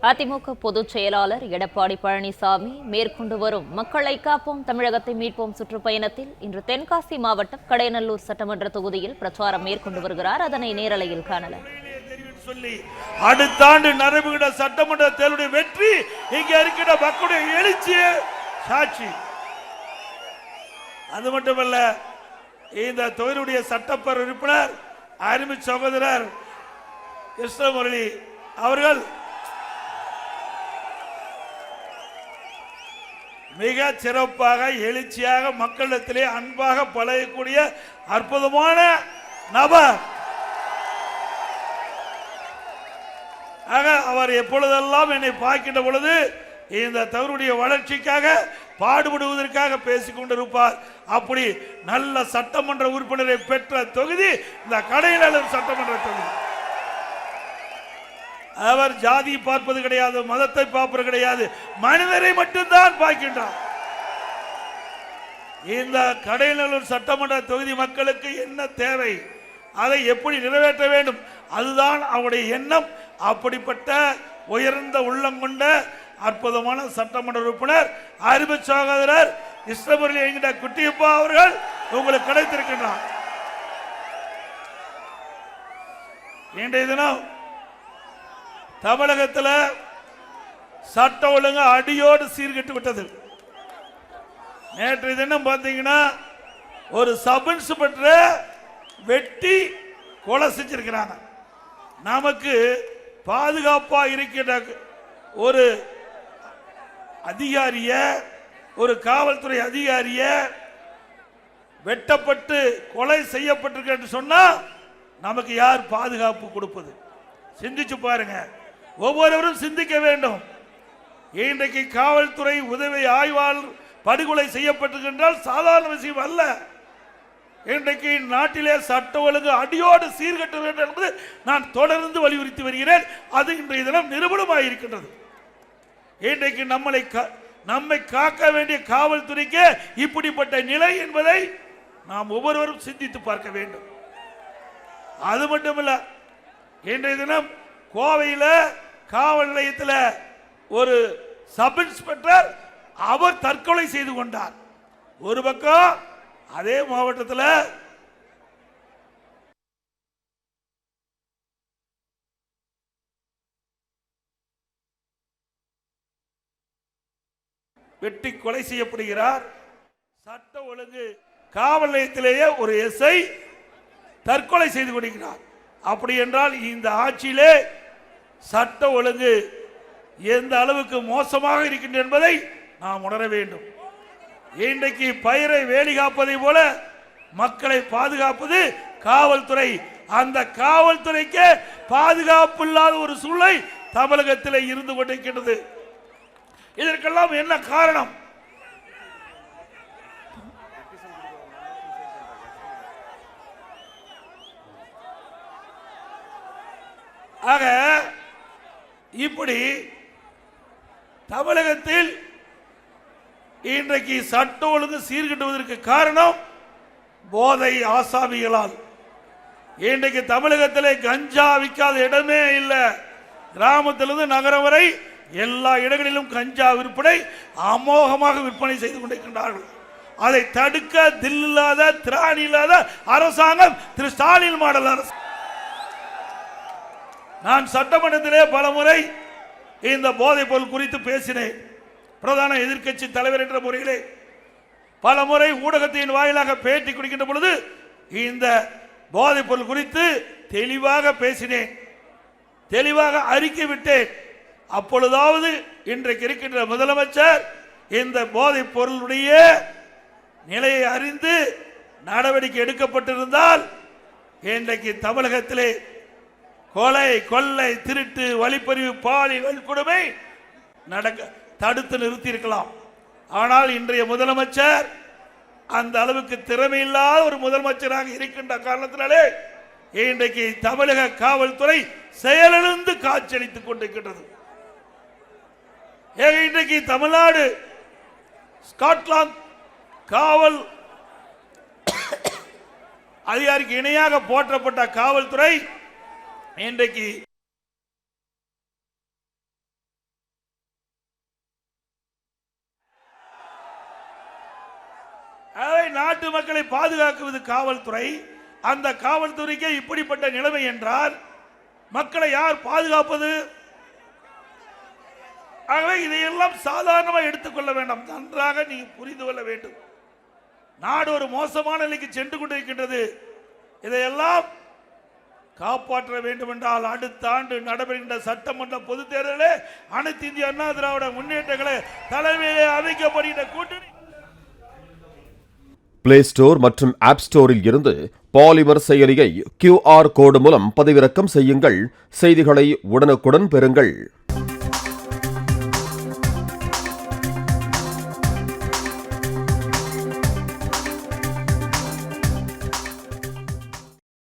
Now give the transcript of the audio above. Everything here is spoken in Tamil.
அதிமுக பொதுச் செயலாளர் எடப்பாடி பழனிசாமி மேற்கொண்டு வரும் மக்களை காப்போம் தமிழகத்தை மீட்போம் சுற்றுப்பயணத்தில் இன்று தென்காசி மாவட்டம் கடையநல்லூர் சட்டமன்ற தொகுதியில் பிரச்சாரம் மேற்கொண்டு வருகிறார். அதனை நேரலையில் காணலாம். அடுத்த ஆண்டு நடைபெறுகிற சட்டமன்ற தேர்தலுடைய வெற்றி இங்க இருக்கிற மக்களுடைய எழுச்சியே சாட்சி. அது மட்டுமல்ல, இந்த தொகுதியுடைய சட்டப்பேரவை உறுப்பினர் அருமை சகோதரர் கிருஷ்ணமுரளி அவர்கள் மிக சிறப்பாக எழுச்சியாக மக்களிடத்திலே அன்பாக பழகக்கூடிய அற்புதமான நபர். ஆக அவர் எப்பொழுதெல்லாம் என்னை பார்க்கின்ற பொழுது இந்த தவறுடைய வளர்ச்சிக்காக பாடுபடுவதற்காக பேசிக் கொண்டிருப்பார். அப்படி நல்ல சட்டமன்ற உறுப்பினரை பெற்ற தொகுதி இந்த கடையநல்லூர் சட்டமன்ற தொகுதி. அவர் ஜாதி பார்ப்பது கிடையாது, மதத்தை பார்ப்பது கிடையாது, மனிதரை மட்டும்தான் பார்க்கின்றார். இந்த கடையநல்லூர் சட்டமன்ற தொகுதி மக்களுக்கு என்ன தேவை, அதை எப்படி நிறைவேற்ற வேண்டும், அதுதான் அவருடைய எண்ணம். அப்படிப்பட்ட உயர்ந்த உள்ளம் கொண்ட அற்புதமான சட்டமன்ற உறுப்பினர் அருமை சகோதரர் கிருஷ்ணமுரளி என்கிற குட்டியப்பா அவர்கள் உங்களுக்கு கிடைத்திருக்கின்றார். இன்றைய தினம் தமிழகத்தில் சட்ட ஒழுங்கு அடியோடு சீர்கெட்டு விட்டது. நேற்றைய தினம் பார்த்தீங்கன்னா ஒரு சப் இன்ஸ்பெக்டரை வெட்டி கொலை செஞ்சிருக்கிறாங்க. நமக்கு பாதுகாப்பா இருக்கின்ற ஒரு அதிகாரிய, ஒரு காவல்துறை அதிகாரிய வெட்டப்பட்டு கொலை செய்யப்பட்டிருக்க சொன்னா நமக்கு யார் பாதுகாப்பு கொடுப்பது? சிந்திச்சு பாருங்க. ஒவ்வொருவரும் சிந்திக்க வேண்டும். இன்றைக்கு காவல்துறை உதவி ஆய்வாளர் படுகொலை செய்யப்பட்டிருக்கின்றால் சாதாரண விஷயம் அல்ல. இன்றைக்கு நாட்டிலே சட்ட ஒழுங்கு அடியோடு சீர்கட்ட வேண்டும் என்பது நான் தொடர்ந்து வலியுறுத்தி வருகிறேன். அது இன்றைய தினம் நிரூபணமாக இருக்கின்றது. இன்றைக்கு நம்மை காக்க வேண்டிய காவல்துறைக்கு இப்படிப்பட்ட நிலை என்பதை நாம் ஒவ்வொருவரும் சிந்தித்து பார்க்க வேண்டும். அது மட்டுமல்ல, இன்றைய தினம் கோவையில் காவல் நிலையத்தில் ஒரு சப் இன்ஸ்பெக்டர் அவர் தற்கொலை செய்து கொண்டார். ஒரு பக்கம் அதே மாவட்டத்தில் வெட்டி கொலை செய்யப்படுகிறார். சட்ட ஒழுங்கு காவல் நிலையத்திலேயே ஒரு எஸ்ஐ தற்கொலை செய்து கொண்டிருக்கிறார். அப்படி என்றால் இந்த ஆட்சியிலே சட்ட ஒழுங்கு எந்த அளவுக்கு மோசமாக இருக்கின்றது என்பதை நாம் உணர வேண்டும். இன்றைக்கு பயிரை வேலி காப்பதை போல மக்களை பாதுகாப்பது காவல்துறை. அந்த காவல்துறைக்கு பாதுகாப்பு இல்லாத ஒரு சூழ்நிலை தமிழகத்தில் இருந்து கொண்டிருக்கின்றது. இதற்கெல்லாம் என்ன காரணம்? ஆக இப்படி தமிழகத்தில் இன்றைக்கு சட்ட ஒழுங்கு சீர்கட்டுவதற்கு காரணம் போதை ஆசாமிகளால். இன்றைக்கு தமிழகத்தில் கஞ்சா விற்காத இடமே இல்லை. கிராமத்திலிருந்து நகரம் வரை எல்லா இடங்களிலும் கஞ்சா விற்பனை அமோகமாக விற்பனை செய்து கொண்டிருக்கின்றார்கள். அதை தடுக்க தில்லாத திராணி இல்லாத அரசாங்கம் திரு ஸ்டாலின் மாடல் அரசு. நான் சட்டமன்றத்திலே பல முறை இந்த போதைப் பொருள் குறித்து பேசினேன். பிரதான எதிர்க்கட்சி தலைவர் என்ற முறையிலே பல முறை ஊடகத்தின் வாயிலாக பேட்டி கொடுக்கின்ற பொழுது இந்த போதைப் பொருள் குறித்து தெளிவாக பேசினேன், தெளிவாக அறிக்கை விட்டேன். அப்பொழுதாவது இன்றைக்கு இருக்கின்ற முதலமைச்சர் இந்த போதைப் பொருளுடைய நிலையை அறிந்து நடவடிக்கை எடுக்கப்பட்டிருந்தால் இன்றைக்கு தமிழகத்திலே கொலை, கொள்ளை, திருட்டு, வழிப்பறிவு, பாலியல் வன்கொடுமை தடுத்து நிறுத்தி இருக்கலாம். ஆனால் இன்றைய முதலமைச்சர் அந்த அளவுக்கு திறமையில்லாத ஒரு முதலமைச்சராக இருக்கின்ற காரணத்தினாலே இன்றைக்கு தமிழக காவல்துறை செயலிழந்து காட்சியளித்துக் கொண்டிருக்கின்றது. இன்றைக்கு தமிழ்நாடு ஸ்காட்லாந்து காவல் அதிகாரிக்கு இணையாக போற்றப்பட்ட காவல்துறை இன்றைக்கு ஆகவே நாட்டு மக்களை பாதுகாக்குவது காவல்துறை. அந்த காவல்துறைக்கே இப்படிப்பட்ட நிலைமை என்றால் மக்களை யார் பாதுகாப்பது? ஆகவே இதையெல்லாம் சாதாரணமாக எடுத்துக்கொள்ள வேண்டாம், நன்றாக நீங்க புரிந்து கொள்ள வேண்டும். நாடு ஒரு மோசமான நிலைக்கு சென்று கொண்டிருக்கின்றது. இதையெல்லாம் காப்பாற்ற வேண்டும் என்றால் அடுத்த ஆண்டு நடைபெறுகின்ற சட்டமன்ற பொதுத் தேர்தலே அனைத்து இந்திய அண்ணா திராவிட முன்னேற்றங்களை தலைமையிலே அமைக்கப்படுகின்ற கூட்டணி. பிளே ஸ்டோர் மற்றும் ஆப் ஸ்டோரில் இருந்து பாலிமர் செயலியை QR கோடு மூலம் பதிவிறக்கம் செய்யுங்கள். செய்திகளை உடனுக்குடன் பெறுங்கள்.